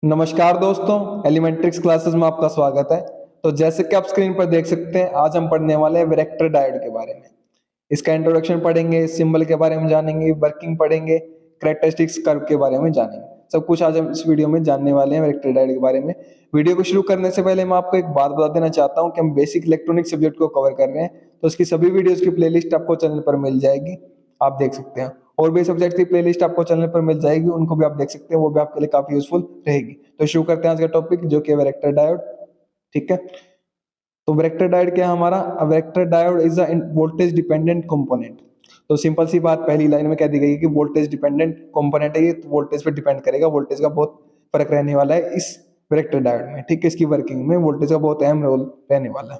नमस्कार दोस्तों, एलिमेंट्रिक्स क्लासेस में आपका स्वागत है। तो जैसे कि आप स्क्रीन पर देख सकते हैं, आज हम पढ़ने वाले हैं वेक्टर डायोड के बारे में। इसका इंट्रोडक्शन पढ़ेंगे, सिंबल के बारे में जानेंगे, वर्किंग पढ़ेंगे, कैरेक्टरिस्टिक्स कर्व के बारे में जानेंगे। सब कुछ आज हम इस वीडियो में जानने वाले हैं वेक्टर डायोड के बारे में। वीडियो को शुरू करने से पहले मैं आपको एक बात बता देना चाहता हूँ कि हम बेसिक इलेक्ट्रॉनिक सब्जेक्ट को कवर कर रहे हैं, तो उसकी सभी वीडियोस की प्लेलिस्ट आपको चैनल पर मिल जाएगी, आप देख सकते हैं। और भी सब्जेक्ट की प्लेलिस्ट आपको चैनल पर मिल जाएगी, उनको भी आप देख सकते हैं, वो भी आपके लिए काफी यूजफुल रहेगी। तो शुरू करते हैं आज का टॉपिक, जो कि है वेक्टर डायोड। ठीक है, तो वेक्टर डायोड क्या है हमारा? Vector diode is a voltage dependent component. तो सिंपल सी बात पहली लाइन में कह दी गई है कि वोल्टेज डिपेंडेंट कंपोनेंट है, ये तो वोल्टेज पे डिपेंड करेगा। वोल्टेज का बहुत फर्क रहने वाला है इस वेक्टर डायोड में। ठीक है, इसकी वर्किंग में वोल्टेज का बहुत अहम रोल रहने वाला है।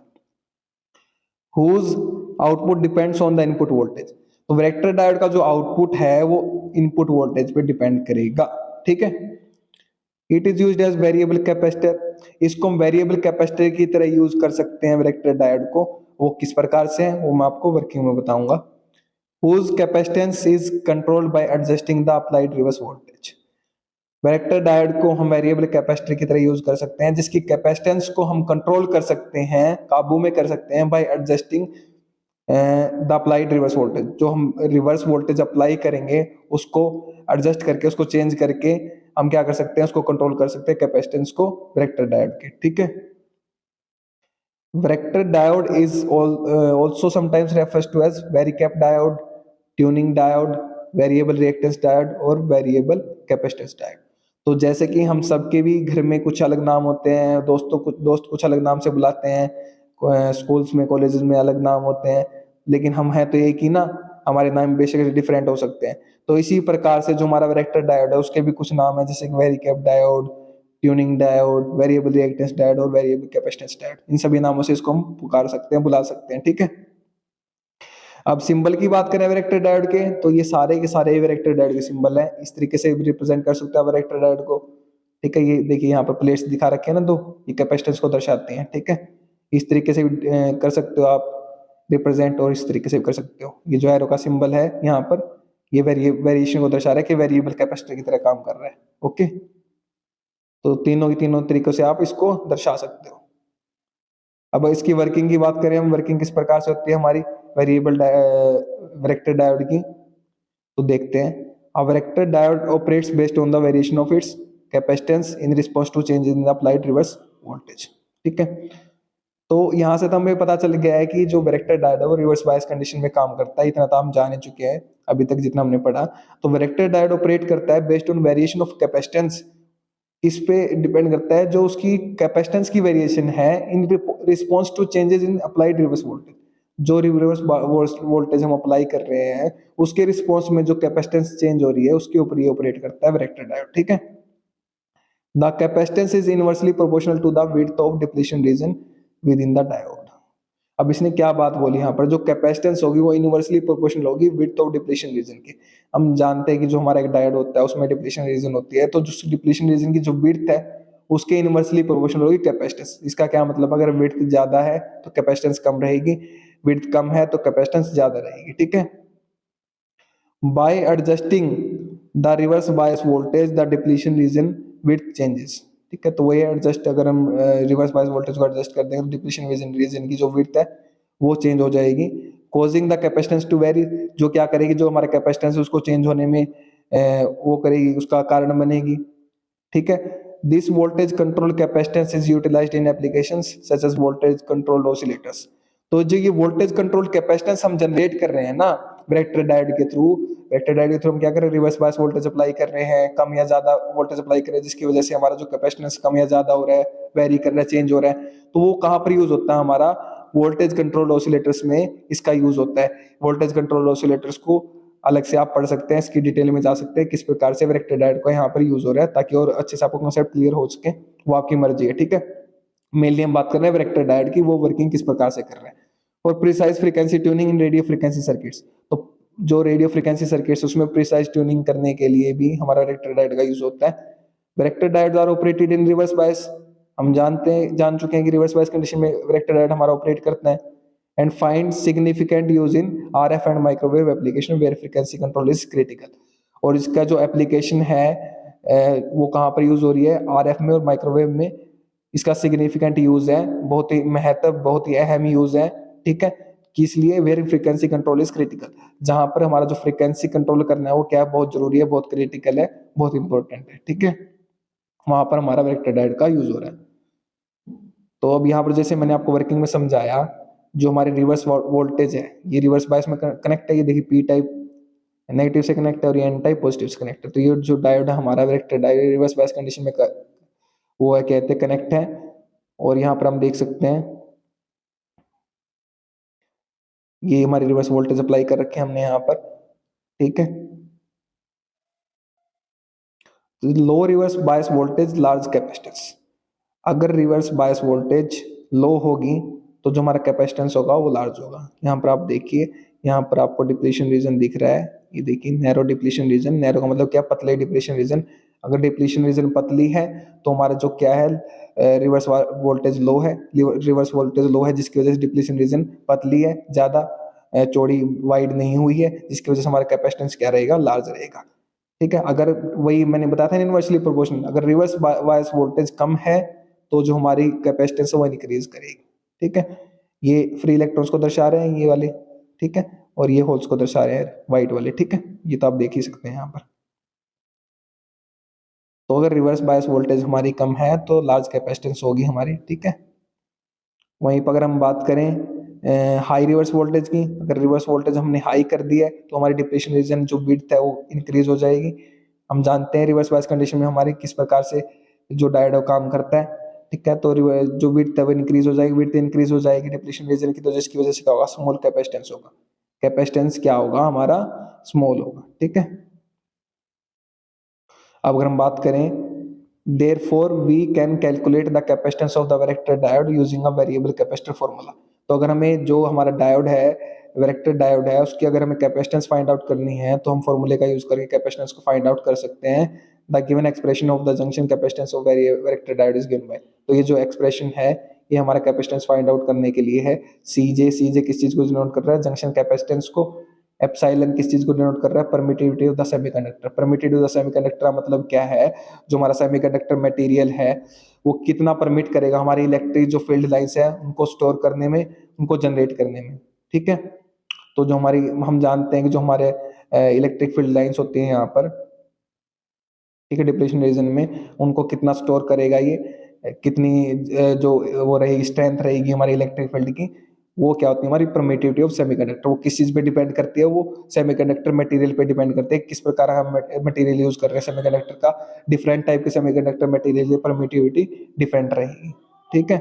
whose output depends on the input voltage. तो वेक्टर डायोड का जो आउटपुट है वो इनपुट वोल्टेज पे डिपेंड करेगा। ठीक है, it is used as variable capacitor. इसको हम वेरिएबल कैपेसिटर की तरह यूज कर सकते हैं वेक्टर डायोड को। वो किस प्रकार से है वो मैं आपको वर्किंग में बताऊंगा। whose capacitance is controlled by adjusting the applied reverse voltage। Vector diode को हम वेरिएबल कैपेसिटर की तरह यूज कर सकते हैं, जिसकी कैपेसिटेंस को हम कंट्रोल कर सकते हैं, काबू में कर सकते हैं, bye adjusting the applied reverse voltage. जो हम रिवर्स वोल्टेज अप्लाई करेंगे उसको एडजस्ट करके, उसको चेंज करके हम क्या कर सकते हैं, उसको कंट्रोल कर सकते हैं कैपेसिटेंस को वेक्टर डायोड के। ठीक है, vector diode is also sometimes refers to as varicap diode, tuning diode, variable reactance diode और वेरिएबल कैपेसिटेंस डायोड। तो जैसे कि हम सबके भी घर में कुछ अलग नाम होते हैं, दोस्त कुछ अलग नाम से बुलाते हैं, स्कूल्स में कॉलेजेस में अलग नाम होते हैं, लेकिन हम हैं तो एक ही ना। हमारे नाम बेशक डिफरेंट हो सकते हैं। तो इसी प्रकार से जो हमारा वेक्टर डायोड है उसके भी कुछ नाम है, जैसे varicap diode, tuning diode, variable reactance diode और वेरिएबल कैपेसिटेंस डायोड। इन सभी नामों से इसको हम पुकार सकते हैं, बुला सकते हैं। ठीक है, अब सिंबल की बात करें वेक्टर डायोड के, तो ये सारे के सारे वेक्टर डायोड के सिंबल हैं। इस तरीके से रिप्रेजेंट कर सकते हैं वेक्टर डायोड को। ठीक है, ये देखिए यहाँ पर प्लेट्स दिखा रखे हैं ना दो, ये कैपेसिटेंस को दर्शाती हैं। ठीक है, इस तरीके से भी कर सकते हो आप रिप्रेजेंट, और इस तरीके से भी कर सकते हो। ये जो एरो का सिंबल है यहाँ पर, ये वेरिएशन को दर्शा रहा है कि वेरिएबल कैपेसिटर की तरह काम कर रहा है। ओके, तो तीनों तरीकों से आप इसको दर्शा सकते हो। अब इसकी वर्किंग की बात करें हम, वर्किंग किस प्रकार से होती है हमारी वेरिएबल वेक्टर डायोड की, तो देखते हैं। A vector diode operates based on the variation of its capacitance in response to change in the applied reverse voltage. ठीक है, तो यहाँ से तो हमें पता चल गया है कि जो वेक्टर डायोड है वो रिवर्स बायस कंडीशन में काम करता है। इतना तो हम जान ही चुके हैं अभी तक जितना हमने पढ़ा। तो वेक्टर डायोड ऑपरेट करता है based on variation of capacitance. इस पे डिपेंड करता है जो उसकी कैपेसिटेंस की वेरिएशन है in response to changes in applied reverse voltage. जो रिवर्स वोल्टेज हम अप्लाई कर रहे हैं उसके रिस्पांस में जो कैपेसिटेंस चेंज हो रही है उसके ऊपर ये ऑपरेट करता है वेक्टर डायोड। ठीक है, the capacitance is inversely proportional to the width of depletion region within the diode. अब इसने क्या बात बोली यहाँ पर, जो कैपेसिटेंस होगी वो इनवर्सली प्रोपोर्शनल होगी विड्थ ऑफ डिप्लीशन रीजन की। हम जानते हैं कि जो हमारा एक डायोड होता है उसमें डिप्लीशन रीजन होती है, तो जो डिप्लीशन रीजन की जो विड्थ है उसके इनवर्सली प्रोपोर्शनल होगी कैपेसिटेंस। इसका क्या मतलब, अगर विड्थ ज्यादा है तो कैपेसिटेंस कम रहेगी, विड्थ कम है तो कैपेसिटेंस ज्यादा रहेगी। ठीक है, bye adjusting the reverse bias voltage the depletion region width changes. ठीक है, तो वही एडजस्ट, अगर हम रिवर्स बायस वोल्टेज को एडजस्ट कर देंगे तो डिप्लीशन रीजन की जो विड्थ है वो चेंज हो जाएगी, causing the capacitance to vary. जो क्या करेगी, जो हमारा कैपेसिटेंस है उसको चेंज होने में वो करेगी, उसका कारण बनेगी। ठीक है, this voltage control capacitance is utilized in applications such as voltage controlled oscillators. तो जो ये वोल्टेज कंट्रोल कैपेसिटेंस हम जनरेट कर रहे हैं ना वेक्टर डायोड के थ्रू, वेक्टर डायोड के थ्रू हम क्या कर रहे हैं, रिवर्स बायस वोल्टेज अप्लाई कर रहे हैं, कम या ज्यादा वोल्टेज अप्लाई कर रहे हैं, जिसकी वजह से हमारा जो कैपेसिटेंस कम या ज्यादा हो रहा है, वेरी कर रहा है, चेंज हो रहा है। तो वो कहाँ पर यूज होता है, हमारा वोल्टेज कंट्रोल ऑसिलेटर्स में इसका यूज होता है। वोल्टेज कंट्रोल ऑसिलेटर्स को अलग से आप पढ़ सकते हैं, इसकी डिटेल में जा सकते हैं किस प्रकार से वेक्टर डायोड को यहाँ पर यूज हो रहा है, ताकि और अच्छे से आपको कॉन्सेप्ट क्लियर हो सके। वो आपकी मर्जी है। ठीक है, मेनली हम बात कर रहे हैं वेक्टर डायोड की, वो वर्किंग किस प्रकार से कर रहे हैं। और precise frequency tuning in radio frequency circuits. तो जो रेडियो फ्रीक्वेंसी सर्किट्स उसमें प्रिसाइज ट्यूनिंग करने के लिए भी हमारा वेक्टर डायोड का यूज होता है। Vector diode are operated in reverse bias. हम जान चुके हैं कि रिवर्स बायस कंडीशन में वेक्टर डायोड हमारा ऑपरेट करता है। And find significant use in R F and microwave application where frequency control is critical. और इसका जो एप्लीकेशन है वो कहाँ पर यूज हो रही है, आरएफ में और माइक्रोवेव में इसका सिग्निफिकेंट यूज है, बहुत ही महत्व, बहुत ही अहम यूज है। ठीक है, कि इसलिए where frequency control is critical, जहां पर हमारा जो फ्रीक्वेंसी कंट्रोल करना है वो क्या है, बहुत जरूरी है, बहुत क्रिटिकल है, बहुत इंपॉर्टेंट है। ठीक है, वहां पर हमारा वेक्टर डायोड का यूज हो रहा है। तो अब यहाँ पर जैसे मैंने आपको वर्किंग में समझाया, जो हमारे रिवर्स वोल्टेज है ये रिवर्स बायस में कनेक्ट है, ये देखिए पी टाइप नेगेटिव से कनेक्ट है और ये एन टाइप पॉजिटिव से कनेक्ट है। तो ये जो डायोड है हमारा vector diode reverse bias condition में वो है कहते हैं कनेक्ट है। और यहाँ पर हम देख सकते हैं ये हमारी रिवर्स वोल्टेज अप्लाई कर रखे हैं हमने यहाँ पर। ठीक है, low reverse bias voltage large capacitance, अगर रिवर्स बायस वोल्टेज लो होगी तो जो हमारा कैपेसिटेंस होगा वो लार्ज होगा। यहाँ पर आप देखिए, यहाँ पर आपको डिप्लीशन रीजन दिख रहा है, ये देखिए नैरो डिप्लीशन रीजन, नैरो का मतलब क्या, पतले डिप्लीशन रीजन। अगर डिप्लीशन रीजन पतली है तो हमारा जो क्या है रिवर्स वोल्टेज लो है, रिवर्स वोल्टेज लो है जिसकी वजह से डिप्लीशन रीजन पतली है, ज्यादा चौड़ी वाइड नहीं हुई है, जिसकी वजह से हमारा कैपेसिटेंस क्या रहेगा, लार्ज रहेगा। ठीक है, अगर वही मैंने बताया था इनवर्सली प्रोपोर्शनल, अगर रिवर्स बायस वोल्टेज कम है तो जो हमारी कैपेसिटेंस है वो इंक्रीज करेगी। ठीक है, ये फ्री इलेक्ट्रॉन्स को दर्शा रहे हैं ये वाले। ठीक है, और ये होल्स को दर्शा रहे हैं व्हाइट वाले। ठीक है, ये तो आप देख ही सकते हैं यहाँ पर। तो अगर रिवर्स बायस वोल्टेज हमारी कम है तो लार्ज कैपेसिटेंस होगी हमारी। ठीक है, वहीं पर अगर हम बात करें हाई रिवर्स वोल्टेज की, अगर रिवर्स वोल्टेज हमने हाई कर दिया है तो हमारी डिप्लीशन रीजन जो विड्थ है वो इंक्रीज हो जाएगी। हम जानते हैं रिवर्स बायस कंडीशन में हमारी किस प्रकार से जो डायोड काम करता है। ठीक है, तो जो विड्थ है वो इंक्रीज हो जाएगी, विड्थ इंक्रीज हो जाएगी डिप्लीशन रीजन की, तो जिसकी वजह से क्या होगा, स्मॉल कैपेसिटेंस होगा, कैपेसिटेंस क्या होगा हमारा, स्मॉल होगा। ठीक है, अब अगर हम बात करें therefore we can calculate the capacitance of the varactor diode using a variable capacitor formula। तो अगर हमें जो हमारा डायोड है, वैरेक्टर डायोड है, उसकी अगर हमें कैपेसिटेंस फाइंड आउट करनी है तो हम फॉर्मूले का यूज करके कैपेसिटेंस को फाइंड आउट कर सकते हैं। The given expression of the junction capacitance of varactor diode is given by, तो ये जो एक्सप्रेशन है ये हमारा कैपेसिटेंस फाइंड आउट करने के लिए है। सीजे किस चीज को डिनोट कर रहा है, जंक्शन कैपेसिटेंस को। एप्सिलॉन किस चीज को डिनोट कर रहा है, permittivity of the semiconductor. Permittivity of the semiconductor मतलब क्या है, जो हमारा सेमीकंडक्टर मटेरियल है वो कितना परमिट करेगा हमारी इलेक्ट्रिक जो फील्ड लाइंस है उनको स्टोर करने में, उनको जनरेट करने में। ठीक है, तो जो हमारी, हम जानते हैं कि जो हमारे इलेक्ट्रिक फील्ड लाइंस होती हैं यहाँ पर, ठीक है, डिप्लीशन रीजन में, उनको कितना स्टोर करेगा ये, कितनी जो वो रहेगी, स्ट्रेंथ रहेगी हमारी इलेक्ट्रिक फील्ड की, वो क्या होती है हमारी परमिटिविटी ऑफ सेमीकंडक्टर। वो किस चीज पे डिपेंड करती है, वो सेमीकंडक्टर मटेरियल पे डिपेंड करते हैं, किस प्रकार हम मटेरियल यूज कर रहे हैं सेमीकंडक्टर का। डिफरेंट टाइप के सेमीकंडक्टर मटेरियल की परमिटिविटी डिफरेंट रहेगी। ठीक है,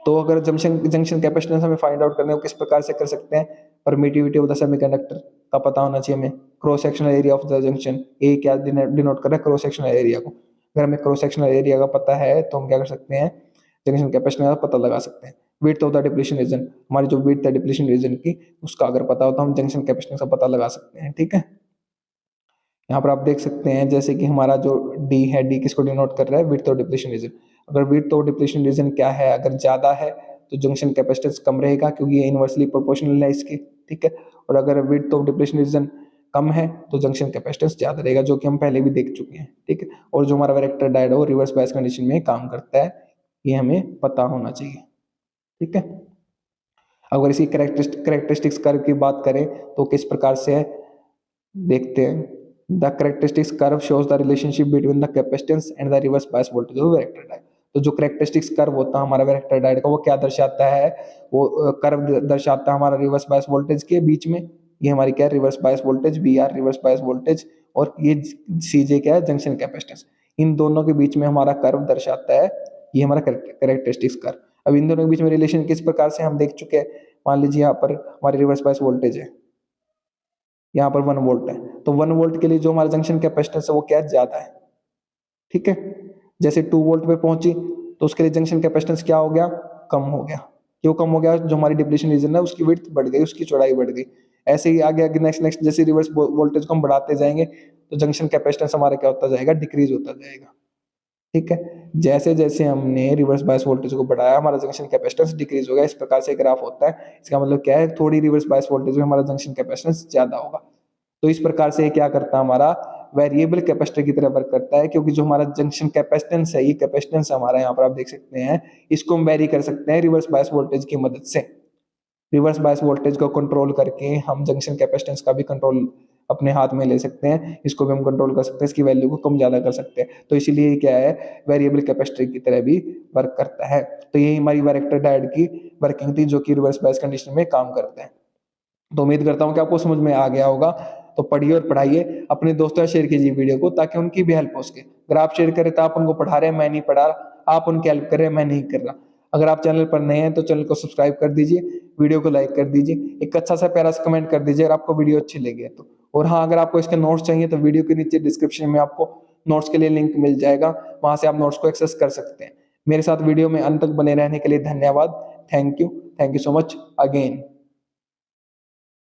तो अगर जंक्शन जंक्शन कैपेसिटेंस हमें फाइंड आउट करने को किस प्रकार से कर सकते हैं, परमिटिविटी ऑफ द सेमीकंडक्टर का पता होना चाहिए हमें, cross sectional area of the junction, A क्या डिनोट कर रहा है, क्रॉस सेक्शनल एरिया को। अगर हमें क्रॉस सेक्शनल एरिया का पता है तो हम क्या कर सकते हैं, जंक्शन कैपेसिटेंस का पता लगा सकते हैं। Width of the depletion region, हमारी जो विड्थ है डिप्लीशन रीजन की, उसका अगर पता हो तो हम जंक्शन कैपेसिटेंस का पता लगा सकते हैं। ठीक है, यहाँ पर आप देख सकते हैं जैसे कि हमारा जो डी है, डी किसको डिनोट कर रहा है, विड्थ ऑफ डिप्लीशन रीजन। अगर विड्थ ऑफ डिप्लीशन रीजन क्या है, अगर ज्यादा है तो जंक्शन कैपेसिटेंस कम रहेगा क्योंकि ये इनवर्सली प्रोपोर्शनल है इसके। ठीक है, और अगर विड्थ ऑफ डिप्लीशन रीजन कम है तो जंक्शन कैपेसिटेंस ज्यादा रहेगा, जो कि हम पहले भी देख चुके हैं। ठीक है, और जो हमारा वैरेक्टर डायोड है वो रिवर्स बायस कंडीशन में काम करता है, ये हमें पता होना चाहिए। ठीक है, अगर इसकी करेक्टरिस्टिक्स कर्व की बात करें तो किस प्रकार से है, देखते हैं। The characteristics curve shows the relationship between the capacitance and the reverse bias voltage of varactor diode. तो जो करेक्टरिस्टिक्स कर्व होता है हमारा वैरेक्टर डायोड का, वो क्या दर्शाता है, वो कर्व दर्शाता है हमारा रिवर्स बायस वोल्टेज के बीच में। ये हमारी क्या है, reverse bias voltage, V R reverse bias voltage, और ये सीजे क्या है, जंक्शन कैपेसिटेंस। इन दोनों के बीच में हमारा कर्व दर्शाता है, ये हमारा करेक्टरिस्टिक्स कर्व। अब इन दोनों के बीच में रिलेशन किस प्रकार से हम देख चुके हैं। मान लीजिए यहाँ पर हमारी रिवर्स बायस वोल्टेज है, यहाँ पर 1 वोल्ट है, तो 1 वोल्ट के लिए जो हमारा जंक्शन कैपेसिटेंस है वो क्या ज्यादा है। ठीक है, जैसे 2 वोल्ट पे पहुंची तो उसके लिए जंक्शन कैपेसिटेंस क्या हो गया, कम हो गया। क्यों कम हो गया, जो हमारी डिप्लीशन रीजन है उसकी विड्थ बढ़ गई, उसकी चौड़ाई बढ़ गई। ऐसे ही आगे आगे नेक्स्ट नेक्स्ट जैसे रिवर्स वोल्टेज को हम बढ़ाते जाएंगे तो जंक्शन कैपेसिटेंस हमारा क्या होता जाएगा, डिक्रीज होता जाएगा। ठीक है, जैसे जैसे हमने रिवर्स बायस वोल्टेज को बढ़ाया हमारा जंक्शन कैपेसिटेंस डिक्रीज हो गया। इस प्रकार से ग्राफ होता है, इसका मतलब क्या है, थोड़ी रिवर्स बायस वोल्टेज में हमारा जंक्शन कैपेसिटेंस ज्यादा होगा। तो इस प्रकार से क्या करता है हमारा वेरिएबल कैपेसिटर की तरह वर्क करता है, क्योंकि जो हमारा जंक्शन कैपेसिटेंस है, ये कैपेसिटेंस हमारा यहाँ पर आप देख सकते हैं, इसको हम वेरी कर सकते हैं रिवर्स बायस वोल्टेज की मदद से। रिवर्स बायस वोल्टेज को कंट्रोल करके हम जंक्शन कैपेसिटेंस का भी कंट्रोल अपने हाथ में ले सकते हैं, इसको भी हम कंट्रोल कर सकते हैं, इसकी वैल्यू को कम ज़्यादा कर सकते हैं। तो इसीलिए क्या है, वेरिएबल कैपेसिटर की तरह भी वर्क करता है। तो यही हमारी वैरेक्टर डायोड की वर्किंग थी, जो कि रिवर्स बायस कंडीशन में काम करते हैं। तो उम्मीद करता हूँ कि आपको समझ में आ गया होगा। तो पढ़िए और पढ़ाइए, अपने दोस्तों से शेयर कीजिए वीडियो को, ताकि उनकी भी हेल्प हो सके। अगर आप शेयर करें तो आप उनको पढ़ा रहे हैं, मैं नहीं पढ़ा रहा, आप उनकी हेल्प कर रहे हैं, मैं नहीं कर रहा। अगर आप चैनल पर नए हैं तो चैनल को सब्सक्राइब कर दीजिए, वीडियो को लाइक कर दीजिए, एक अच्छा सा प्यारा सा कमेंट कर दीजिए अगर आपको वीडियो अच्छी लगी है तो। और हाँ, अगर आपको इसके नोट्स चाहिए तो वीडियो के नीचे डिस्क्रिप्शन में आपको नोट्स के लिए लिंक मिल जाएगा, वहां से आप नोट्स को एक्सेस कर सकते हैं। मेरे साथ वीडियो में अंत तक बने रहने के लिए धन्यवाद। Thank you so much again.